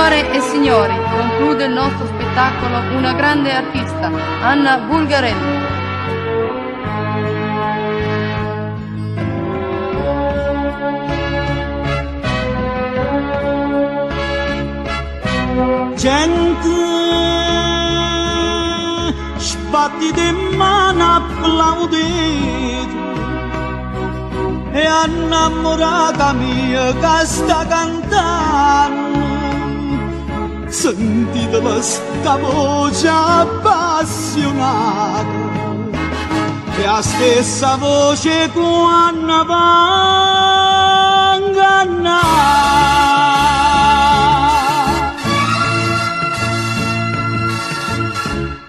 Signore e signori, conclude il nostro spettacolo una grande artista, Anna Bulgarelli. Gente, sbattite in mano, applaudite, e innamorata mia che sta cantando, sentite sta voce appassionata, è la stessa voce quando va ingannata.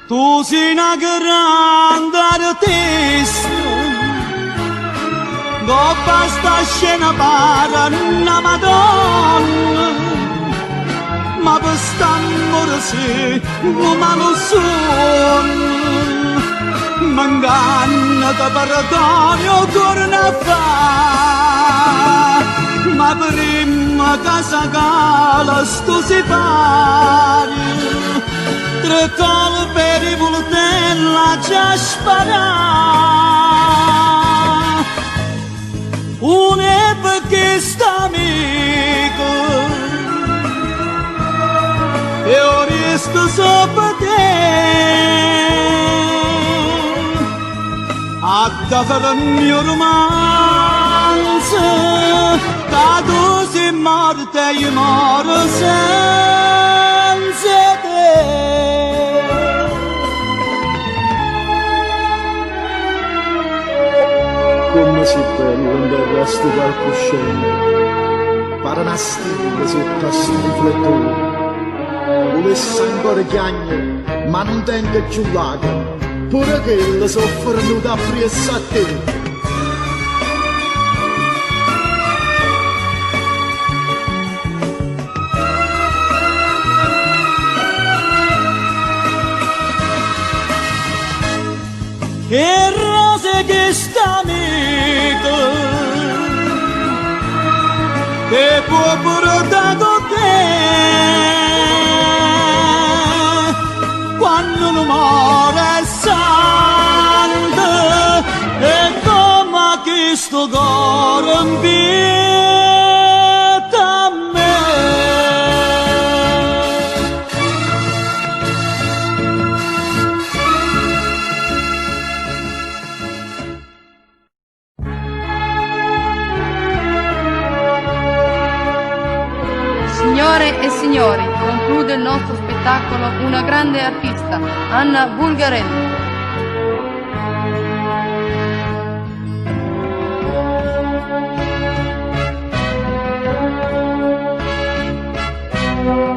Tu sei una grande artista, dopo sta scena pare una Madonna, ma per st'amore se come lo sono, m'inganna che perdono torna a fa, ma prima che si cala sto si pare, tre colpi di voltella già sparà, un è perché sta amico, e ora resto sopra te, a te per il mio romanzo, che tu sei morta e io moro senza te. Come si bello quando il resto palcoscenico pare una stella sotto a sto riflettore, volesse ancora chiagne ma non tenga più lacrime, pure che le soffre nuda appresso a te. E rose che sta amico che può portare con te quando non muore santo e come questo cuore invita a me. Signore e signori, conclude il nostro spettacolo una grande artista, Anna Bulgarelli.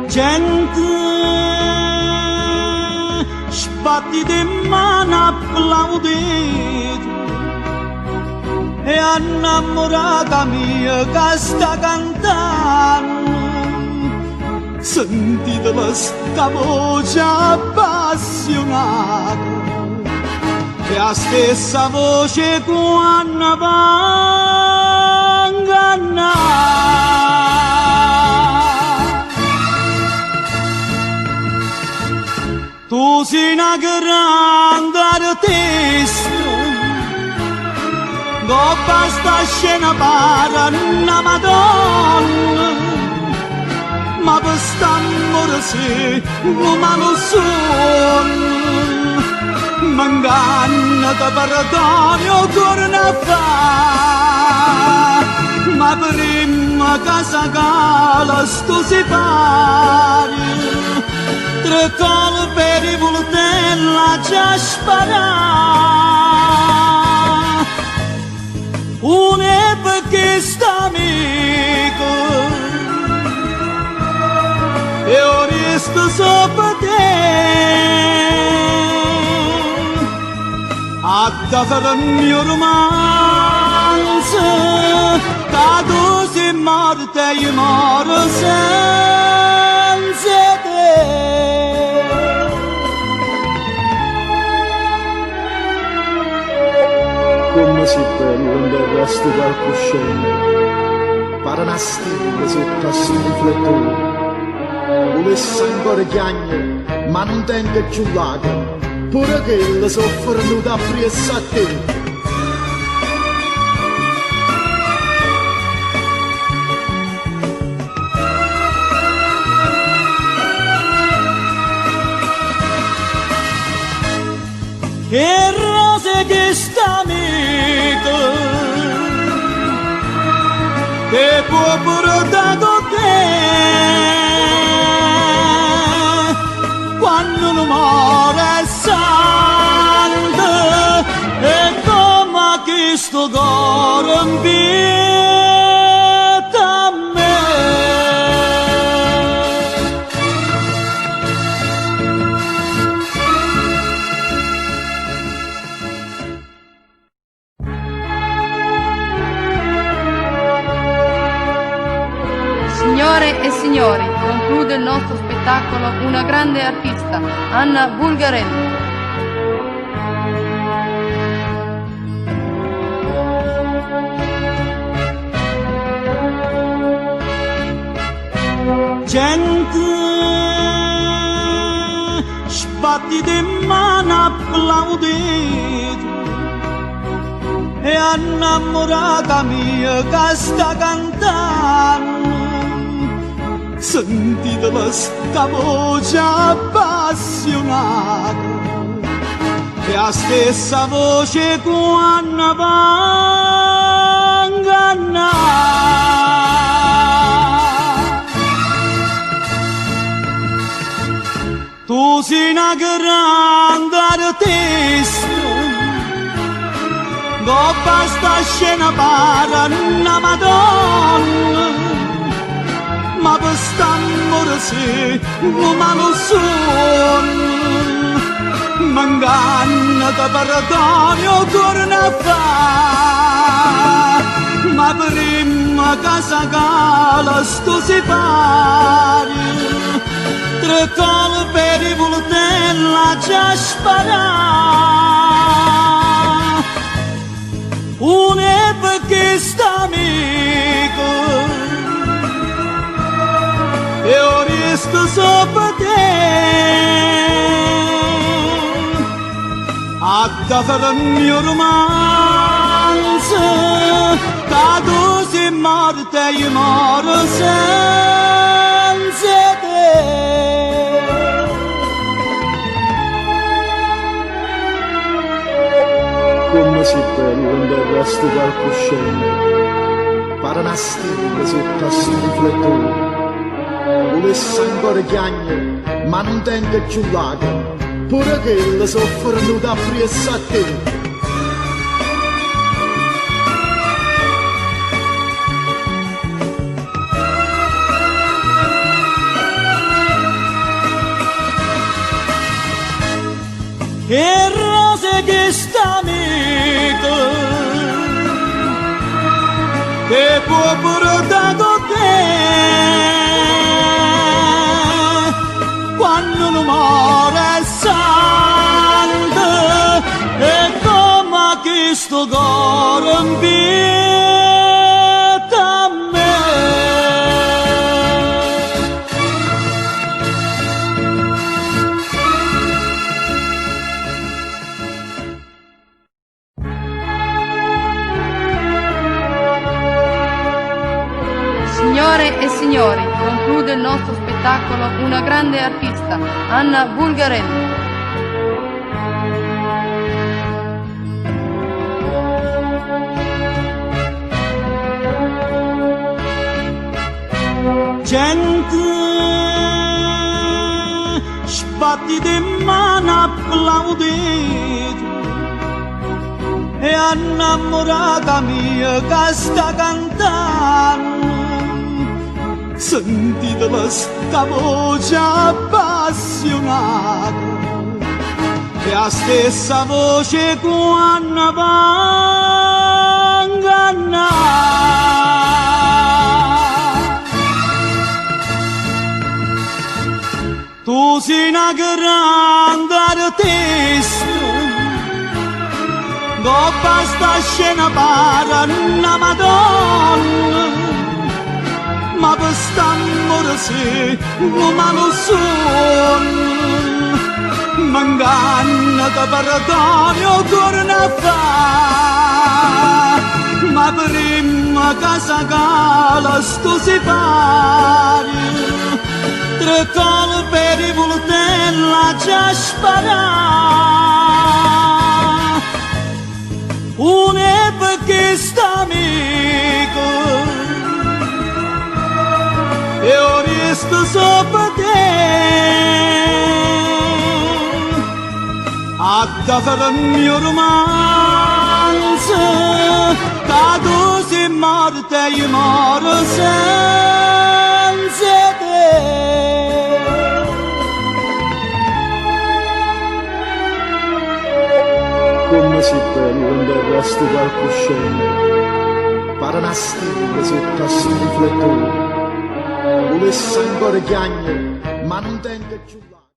Gente, sbattite in mano, applaudite, e innamorata mia che sta cantando, sentite sta voce appassionata, è la stessa voce quando va ingannata. Tu sei una grande artista, dopo sta scena pare una Madonna, ma per st'amore se come lo sono, m'inganna che perdono torna a fa, ma prima che si cala sto si pare, tre colpi di voltella già sparà, un è perché sta amico, e ora resto sopra te, a te per il mio romanzo, che tu sei morta e io moro senza te. Come si bello quando il resto palcoscenico pare una stella sotto a sto riflettore, volesse ancora chiagne, ma non tengo più lacrime, pure che le soffrono da presso a te. E rose che sta amico che può portare con te quando l'amore è santo e come questo cuore invita a me. Signore e signori, conclude il nostro spettacolo una grande artista, Anna Bulgarelli. Gente, sbattite in mano, applaudite, e innamorata mia che sta cantando, sentite sta voce appassionata, è la stessa voce quando va a ingannare. Tu sei una grande artista, non basta scena para una Madonna, ma per st'amore se non lo sono, m'inganna che perdono torna fa, ma prima che s'acala sto si pari, tre colpi di voltella già sparà, un è perché sta amico, e ora resto sopra te, a fare il mio romanzo, che tu sei morta e io moro senza te. Come si bello andare a sto palcoscenico, pare una stella sotto a sto riflettore, volesse ancora chiagne, ma non tengo più lacrime, pure che le soffrono da presso a te. E rose che sta amico che può portare con te quando l'amore è santo e come questo cuore invita a me. Signore e signori, conclude il nostro spettacolo una grande artista, Anna Bulgarelli. Gente, sbattite in mano, applaudite, e innamorata mia che sta cantando, sentite sta voce appassionata, è la stessa voce quando va a ingannare. Tu sei una grande artista, non basta scena para una Madonna, ma per st'amore sì, umano sono. M'inganna che perdono torna fa, ma prima che s'acala sto si pari, tre colpi di voltella già spara, un è perché sta amico, e ora resto sopra te. A fare il mio romanzo, che tu sei morta e io moro senza te. Come si bello quando resti palcoscenico, pare una stella sotto a sto riflettore, volesse ancora chiagnere, ma non tengo più la